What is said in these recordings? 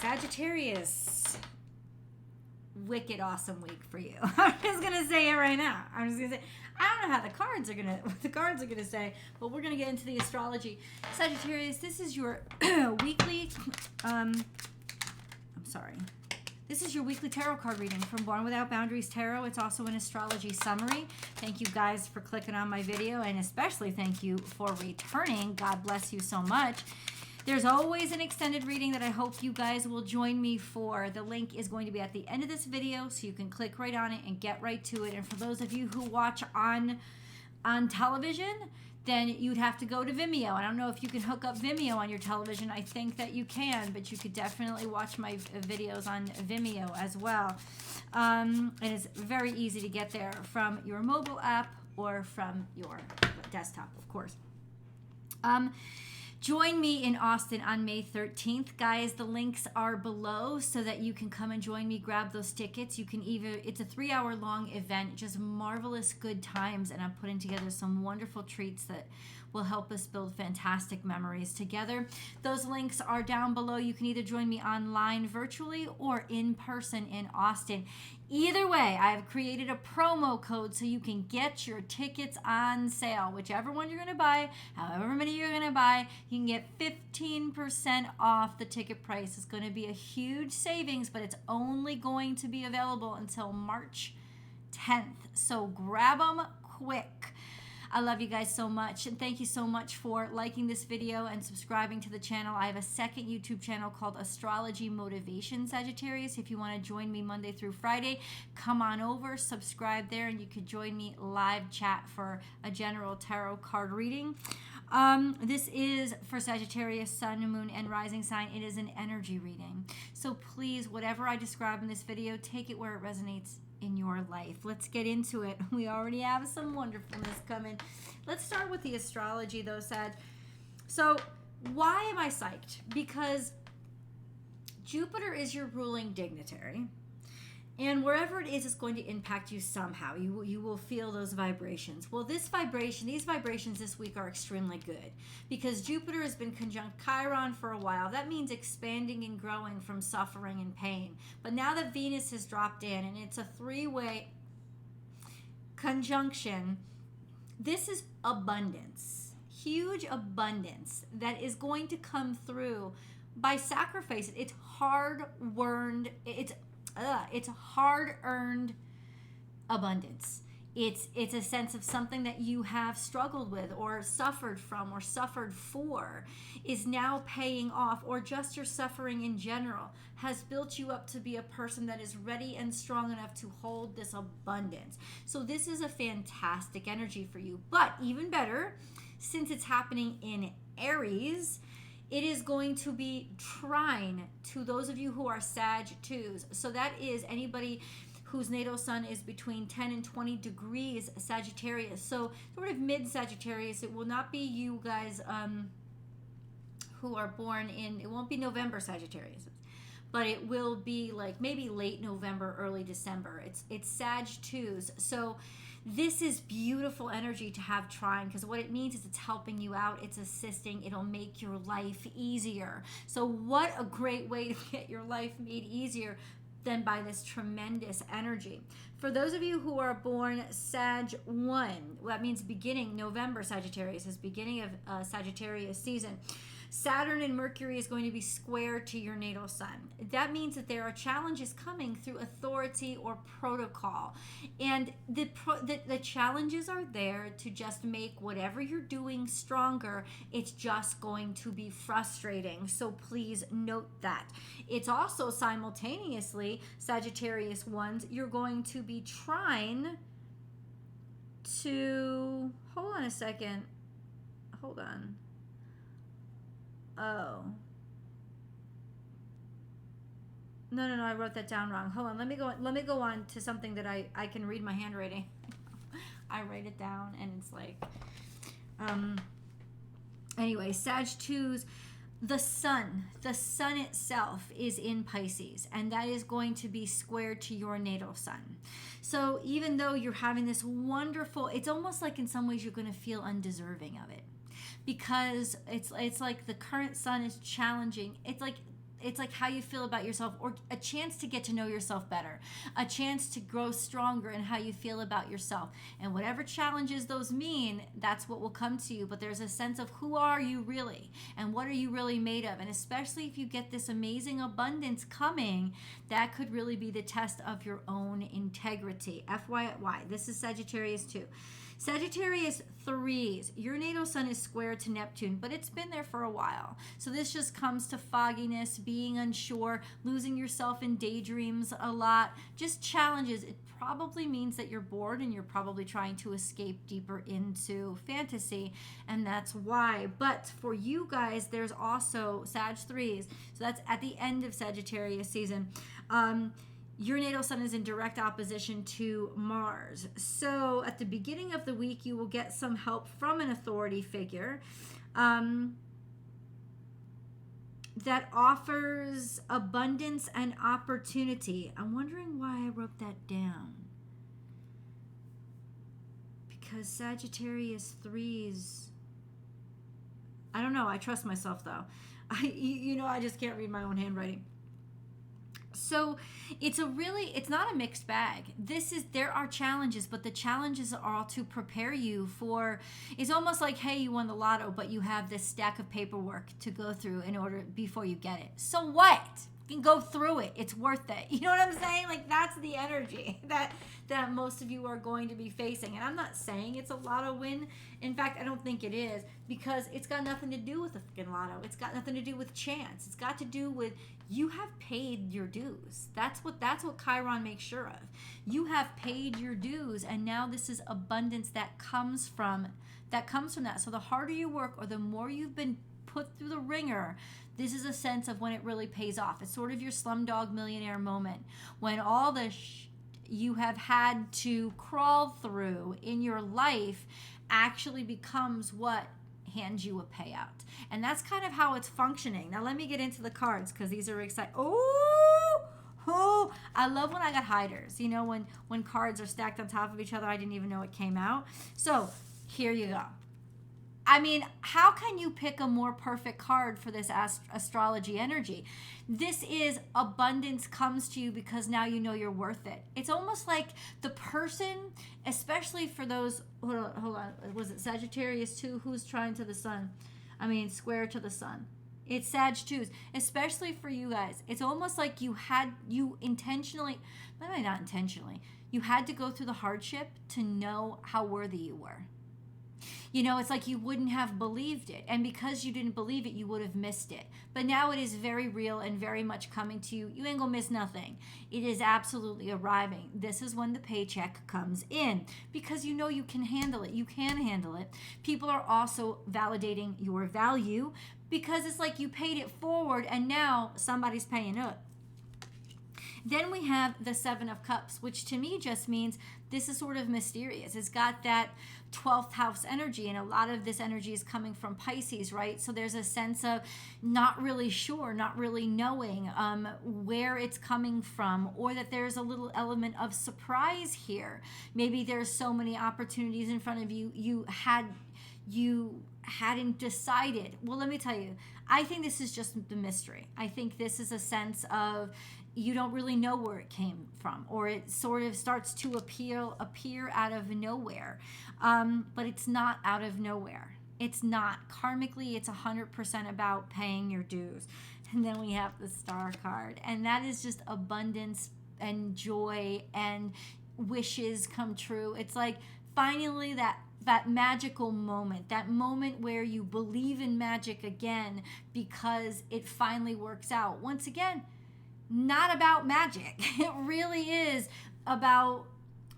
Sagittarius, wicked awesome week for you. I'm just gonna say it right now. I'm just gonna say, I don't know how what the cards are gonna say, but we're gonna get into the astrology. Sagittarius, this is your weekly this is your weekly tarot card reading from Born Without Boundaries Tarot. It's also an astrology summary. Thank you guys for clicking on my video, and especially thank you for returning. God bless you so much. There's always an extended reading that I hope you guys will join me for. The link is going to be at the end of this video, so you can click right on it and get right to it. And for those of you who watch on television, then you'd have to go to Vimeo. I don't know if you can hook up Vimeo on your television. I think that you can, but you could definitely watch my videos on Vimeo as well. And it's very easy to get there from your mobile app or from your desktop, of course. Join me in Austin on May 13th. Guys, the links are below so that you can come and join me, grab those tickets. You can it's a 3-hour long event, just marvelous good times, and I'm putting together some wonderful treats that will help us build fantastic memories together. Those links are down below. You can either join me online virtually or in person in Austin. Either way, I've created a promo code so you can get your tickets on sale. Whichever one you're going to buy, however many you're going to buy, you can get 15% off the ticket price. It's going to be a huge savings, but it's only going to be available until March 10th. So grab them quick. I love you guys so much, and thank you so much for liking this video and subscribing to the channel. I have a second YouTube channel called Astrology Motivation Sagittarius. If you want to join me Monday through Friday, come on over, subscribe there, and you could join me live chat for a general tarot card reading. This is for Sagittarius, Sun, Moon, and Rising sign. It is an energy reading. So please, whatever I describe in this video, take it where it resonates in your life. Let's get into it. We already have some wonderfulness coming. Let's start with the astrology though, Sag. So why am I psyched? Because Jupiter is your ruling dignitary, and wherever it is, it's going to impact you somehow. You will feel those vibrations. Well, these vibrations this week are extremely good because Jupiter has been conjunct Chiron for a while. That means expanding and growing from suffering and pain. But now that Venus has dropped in and it's a 3-way conjunction, this is abundance, huge abundance that is going to come through by sacrifice. It's hard-earned. It's hard-earned abundance. It's a sense of something that you have struggled with or suffered from or suffered for is now paying off, or just your suffering in general has built you up to be a person that is ready and strong enough to hold this abundance. So this is a fantastic energy for you. But even better, since it's happening in Aries, it is going to be trine to those of you who are Sag 2s. So that is anybody whose natal sun is between 10 and 20 degrees Sagittarius. So sort of mid-Sagittarius. It will not be you guys who are born in, it won't be November Sagittarius, but it will be like maybe late November, early December. It's Sag 2s. So this is beautiful energy to have trine, because what it means is it's helping you out, it's assisting, it'll make your life easier. So what a great way to get your life made easier than by this tremendous energy. For those of you who are born Sag 1, that means beginning November Sagittarius, is beginning of Sagittarius season. Saturn and Mercury is going to be square to your natal sun. That means that there are challenges coming through authority or protocol. And the challenges are there to just make whatever you're doing stronger. It's just going to be frustrating. So please note that. It's also simultaneously, Sagittarius ones, you're going to be trying to, hold on a second. Hold on. Oh. No, I wrote that down wrong. Hold on, let me go on to something that I can read my handwriting. I write it down and it's like, anyway, Sag 2s, the sun itself is in Pisces, and that is going to be square to your natal sun. So even though you're having this wonderful, it's almost like in some ways you're going to feel undeserving of it, because it's like the current sun is challenging. It's like it's like how you feel about yourself, or a chance to get to know yourself better, a chance to grow stronger in how you feel about yourself. And whatever challenges those mean, that's what will come to you. But there's a sense of who are you really, and what are you really made of? And especially if you get this amazing abundance coming, that could really be the test of your own integrity. FYI, this is Sagittarius too. Sagittarius 3s, your natal sun is square to Neptune, but it's been there for a while. So this just comes to fogginess, being unsure, losing yourself in daydreams a lot, just challenges. It probably means that you're bored and you're probably trying to escape deeper into fantasy, and that's why. But for you guys, there's also Sag 3s, so that's at the end of Sagittarius season. Your natal sun is in direct opposition to Mars. So at the beginning of the week, you will get some help from an authority figure that offers abundance and opportunity. I'm wondering why I wrote that down. Because Sagittarius 3s, I don't know. I trust myself though. I just can't read my own handwriting. So it's not a mixed bag. There are challenges, but the challenges are all to prepare you for, it's almost like, hey, you won the lotto, but you have this stack of paperwork to go through before you get it. So what? You can go through it. It's worth it. You know what I'm saying? Like, that's the energy that most of you are going to be facing. And I'm not saying it's a lotto win. In fact, I don't think it is, because it's got nothing to do with a freaking lotto. It's got nothing to do with chance. It's got to do with, you have paid your dues. That's what Chiron makes sure of. You have paid your dues, and now this is abundance that comes from that. So the harder you work, or the more you've been put through the ringer, this is a sense of when it really pays off. It's sort of your Slumdog Millionaire moment, when all the you have had to crawl through in your life actually becomes what hands you a payout. And that's kind of how it's functioning. Now let me get into the cards, because these are exciting. Oh, I love when I got hiders. You know, when cards are stacked on top of each other, I didn't even know it came out. So here you go. I mean, how can you pick a more perfect card for this astrology energy? This is abundance comes to you because now you know you're worth it. It's almost like the person, especially for those, hold on, was it Sagittarius 2? Who's trying to the sun? I mean, square to the sun. It's Sag 2s, especially for you guys. It's almost like you intentionally, maybe not intentionally, you had to go through the hardship to know how worthy you were. You know, it's like you wouldn't have believed it. And because you didn't believe it, you would have missed it. But now it is very real and very much coming to you. You ain't gonna miss nothing. It is absolutely arriving. This is when the paycheck comes in, because you know you can handle it. You can handle it. People are also validating your value, because it's like you paid it forward and now somebody's paying up. Then we have the 7 of Cups, which to me just means this is sort of mysterious. It's got that 12th house energy, and a lot of this energy is coming from Pisces, right? So there's a sense of not really sure, not really knowing where it's coming from, or that there's a little element of surprise here. Maybe there's so many opportunities in front of you, you hadn't decided. Well, let me tell you, I think this is just the mystery. I think this is a sense of you don't really know where it came from, or it sort of starts to appear out of nowhere. But it's not out of nowhere. It's not. Karmically, it's 100% about paying your dues. And then we have the Star card, and that is just abundance and joy and wishes come true. It's like finally that magical moment, that moment where you believe in magic again because it finally works out. Once again, not about magic. It really is about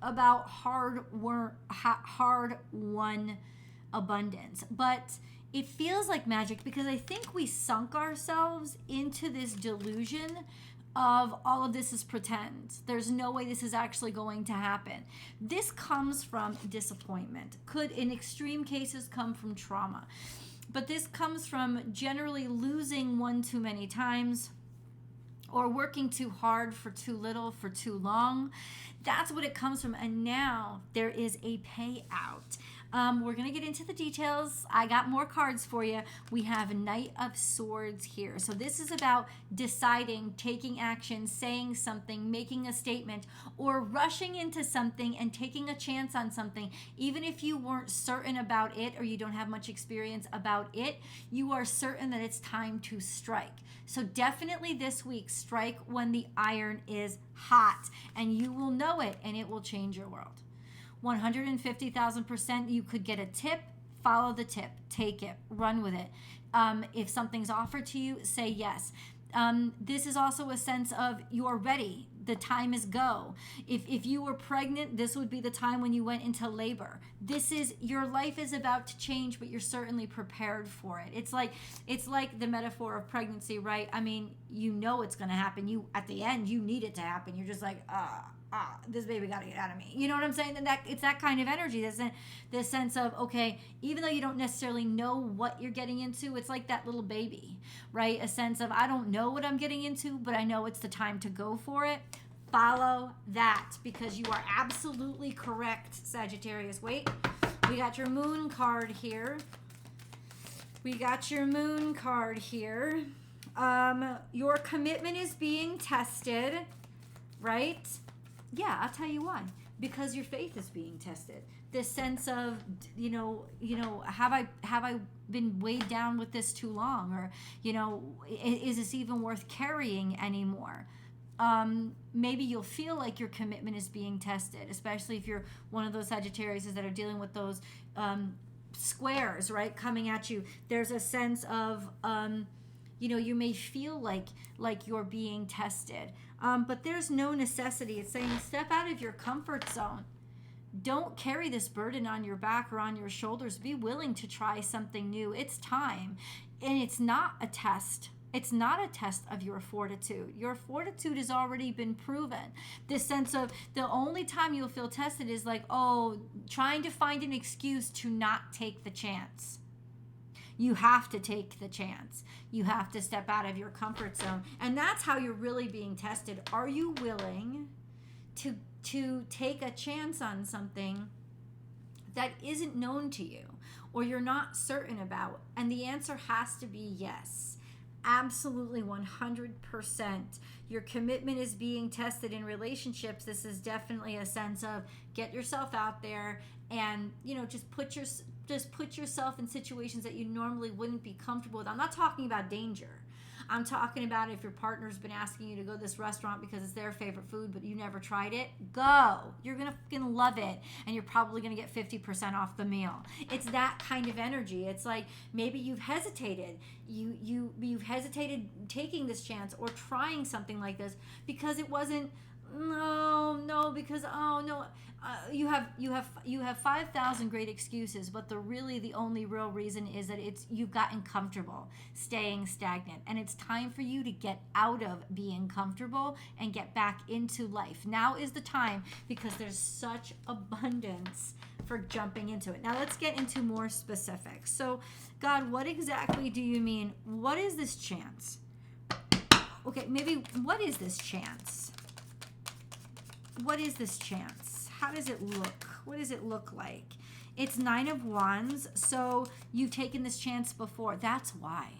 hard work, hard won abundance. But it feels like magic because I think we sunk ourselves into this delusion of all of this is pretend. There's no way this is actually going to happen. This comes from disappointment. Could, in extreme cases, come from trauma. But this comes from generally losing one too many times, or working too hard for too little for too long. That's what it comes from. And now there is a payout. We're going to get into the details. I got more cards for you. We have Knight of Swords here. So this is about deciding, taking action, saying something, making a statement, or rushing into something and taking a chance on something. Even if you weren't certain about it or you don't have much experience about it, you are certain that it's time to strike. So definitely this week, strike when the iron is hot, and you will know it, and it will change your world. 150,000%. You could get a tip, follow the tip, take it, run with it. If something's offered to you, say yes. This is also a sense of you're ready. The time is go. If you were pregnant, this would be the time when you went into labor. This is, your life is about to change, but you're certainly prepared for it. It's like the metaphor of pregnancy, right? I mean, you know it's going to happen. You, at the end, you need it to happen. You're just like, this baby got to get out of me. You know what I'm saying? And that it's that kind of energy. This sense of, okay, even though you don't necessarily know what you're getting into, it's like that little baby, right? A sense of, I don't know what I'm getting into, but I know it's the time to go for it. Follow that, because you are absolutely correct, Sagittarius. Wait, we got your moon card here. Your commitment is being tested, right? Yeah, I'll tell you why. Because your faith is being tested. This sense of, have I been weighed down with this too long? Or, is this even worth carrying anymore? Maybe you'll feel like your commitment is being tested, especially if you're one of those Sagittarius that are dealing with those squares, right, coming at you. There's a sense of, you may feel like you're being tested. But there's no necessity. It's saying step out of your comfort zone. Don't carry this burden on your back or on your shoulders. Be willing to try something new. It's time. And it's not a test. It's not a test of your fortitude. Your fortitude has already been proven. This sense of the only time you'll feel tested is like, trying to find an excuse to not take the chance. You have to take the chance. You have to step out of your comfort zone. And that's how you're really being tested. Are you willing to take a chance on something that isn't known to you or you're not certain about? And the answer has to be yes. Absolutely 100%. Your commitment is being tested in relationships. This is definitely a sense of get yourself out there and, just put yourself in situations that you normally wouldn't be comfortable with. I'm not talking about danger. I'm talking about if your partner's been asking you to go to this restaurant because it's their favorite food, but you never tried it, go. You're going to fucking love it, and you're probably going to get 50% off the meal. It's that kind of energy. It's like maybe you've hesitated. You've hesitated taking this chance or trying something like this because it wasn't, you have 5,000 great excuses, but the only real reason is that you've gotten comfortable staying stagnant, and it's time for you to get out of being comfortable and get back into life. Now is the time, because there's such abundance for jumping into it. Now let's get into more specifics. So, God, what exactly do you mean? What is this chance? Okay, maybe what is this chance? What is this chance? How does it look? What does it look like? It's 9 of Wands, so you've taken this chance before. That's why.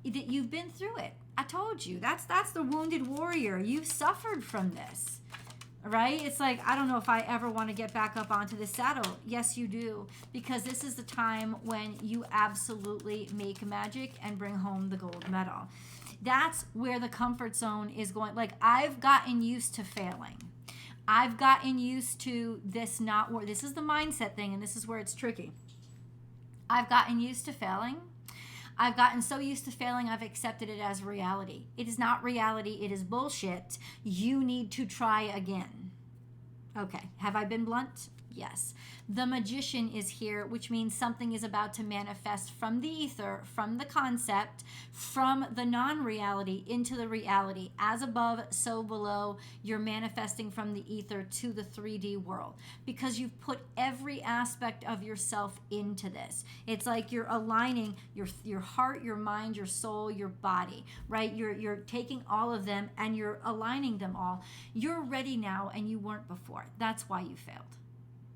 You've been through it. I told you. That's the wounded warrior. You've suffered from this, right? It's like, I don't know if I ever want to get back up onto the saddle. Yes, you do, because this is the time when you absolutely make magic and bring home the gold medal. That's where the comfort zone is going. Like, I've gotten used to failing. I've gotten used to this not work. This is the mindset thing, and this is where it's tricky. I've gotten used to failing. I've gotten so used to failing, I've accepted it as reality. It is not reality. It is bullshit. You need to try again. Okay. Have I been blunt? Yes. The Magician is here, which means something is about to manifest from the ether, from the concept, from the non-reality into the reality. As above, so below. You're manifesting from the ether to the 3D world because you've put every aspect of yourself into this. It's like you're aligning your heart, your mind, your soul, your body, right? You're taking all of them and you're aligning them all. You're ready now and you weren't before. That's why you failed.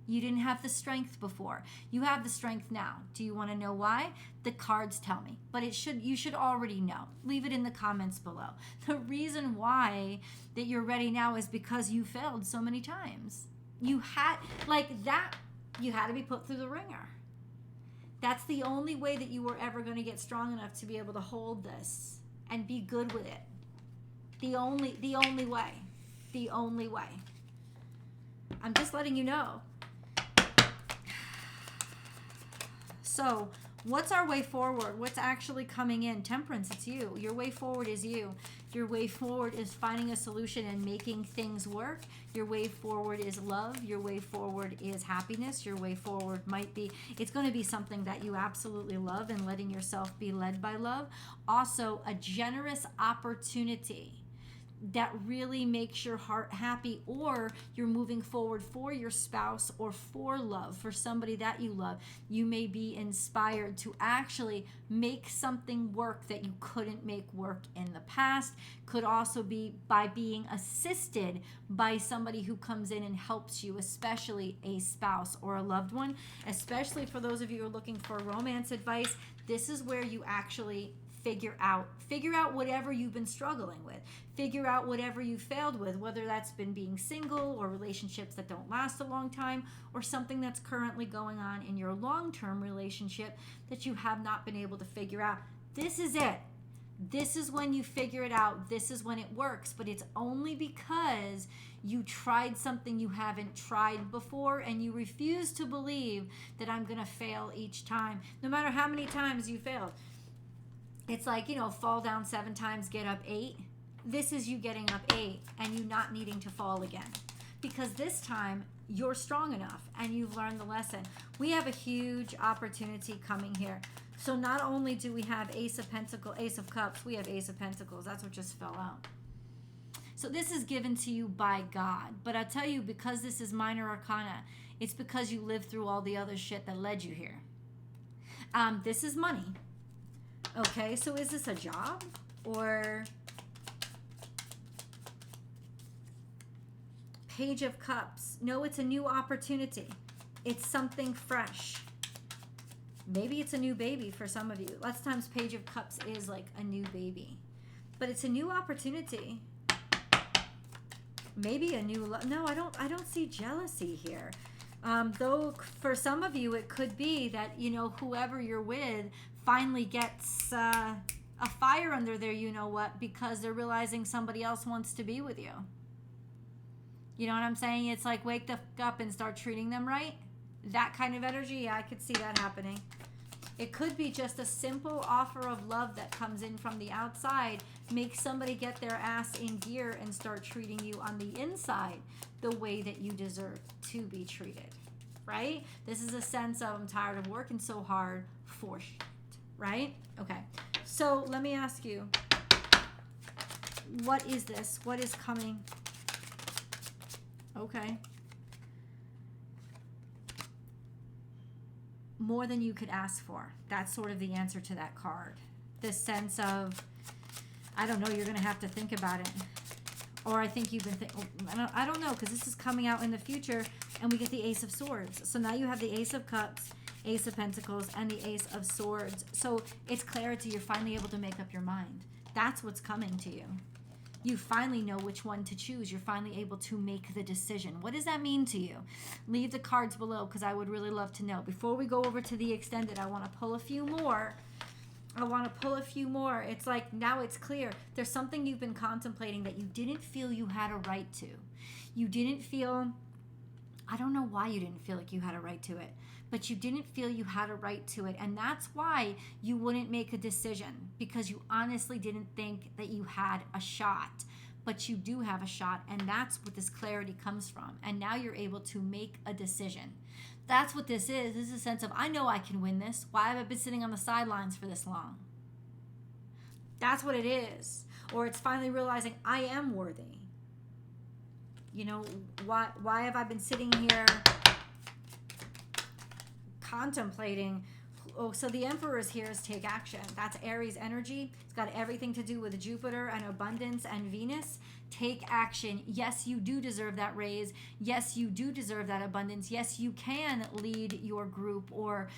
You didn't have the strength before. You have the strength now. Do you want to know why? The cards tell me. But you should already know. Leave it in the comments below. The reason why that you're ready now is because you failed so many times. You had to be put through the ringer. That's the only way that you were ever going to get strong enough to be able to hold this and be good with it. The only way. The only way. I'm just letting you know. So, what's our way forward? What's actually coming in? Temperance, it's you. Your way forward is you. Your way forward is finding a solution and making things work. Your way forward is love. Your way forward is happiness. Your way forward might be, it's going to be something that you absolutely love and letting yourself be led by love. Also, a generous opportunity that really makes your heart happy, or you're moving forward for your spouse or for love, for somebody that you love. You may be inspired to actually make something work that you couldn't make work in the past. Could also be by being assisted by somebody who comes in and helps you, especially a spouse or a loved one. Especially for those of you who are looking for romance advice, this is where you actually figure out whatever you've been struggling with. Figure out whatever you failed with, whether that's been being single or relationships that don't last a long time, or something that's currently going on in your long-term relationship that you have not been able to figure out. This is it. This is when you figure it out. This is when it works, but it's only because you tried something you haven't tried before, and you refuse to believe that I'm going to fail each time, no matter how many times you failed. It's like, fall down 7 times, get up 8. This is you getting up 8 and you not needing to fall again. Because this time, you're strong enough and you've learned the lesson. We have a huge opportunity coming here. So not only do we have Ace of Pentacles, Ace of Cups, we have Ace of Pentacles. That's what just fell out. So this is given to you by God. But I'll tell you, because this is minor arcana, it's because you lived through all the other shit that led you here. This is money. Okay, so is this a job or Page of Cups? No, it's a new opportunity. It's something fresh. Maybe it's a new baby for some of you. Lots of times Page of Cups is like a new baby. But it's a new opportunity. Maybe a new love. No, I don't see jealousy here. Though for some of you it could be that, whoever you're with finally gets a fire under their you-know-what, because they're realizing somebody else wants to be with you. You know what I'm saying? It's like, wake the fuck up and start treating them right. That kind of energy, yeah, I could see that happening. It could be just a simple offer of love that comes in from the outside, makes somebody get their ass in gear and start treating you on the inside the way that you deserve to be treated, right? This is a sense of, I'm tired of working so hard for shit, right? Okay, so let me ask you, what is this? What is coming? Okay. More than you could ask for. That's sort of the answer to that card. This sense of, I don't know, you're going to have to think about it. Or I think you've been I don't know, because this is coming out in the future, and we get the Ace of Swords. So now you have the Ace of Cups, Ace of Pentacles, and the Ace of Swords. So it's clarity. You're finally able to make up your mind. That's what's coming to you. You finally know which one to choose. You're finally able to make the decision. What does that mean to you? Leave the cards below, because I would really love to know. Before we go over to the extended, I want to pull a few more. It's like, now it's clear. There's something you've been contemplating that you didn't feel you had a right to. You didn't feel, I don't know why you didn't feel like you had a right to it, but you didn't feel you had a right to it. And that's why you wouldn't make a decision, because you honestly didn't think that you had a shot. But you do have a shot, and that's what this clarity comes from. And now you're able to make a decision. That's what this is. This is a sense of, I know I can win this. Why have I been sitting on the sidelines for this long? That's what it is. Or it's finally realizing, I am worthy. Why have I been sitting here contemplating so the Emperor is here is take action. That's Aries energy. It's got everything to do with Jupiter and abundance and Venus. Take action. Yes, you do deserve that raise. Yes, you do deserve that abundance. Yes, you can lead your group or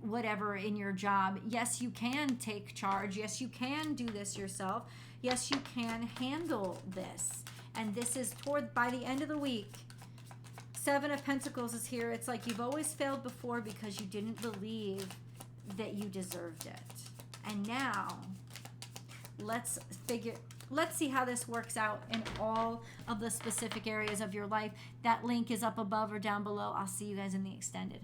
whatever in your job. Yes, you can take charge. Yes, you can do this yourself. Yes, you can handle this. And this is by the end of the week. Seven of Pentacles is here. It's like you've always failed before because you didn't believe that you deserved it. And now, let's see how this works out in all of the specific areas of your life. That link is up above or down below. I'll see you guys in the extended.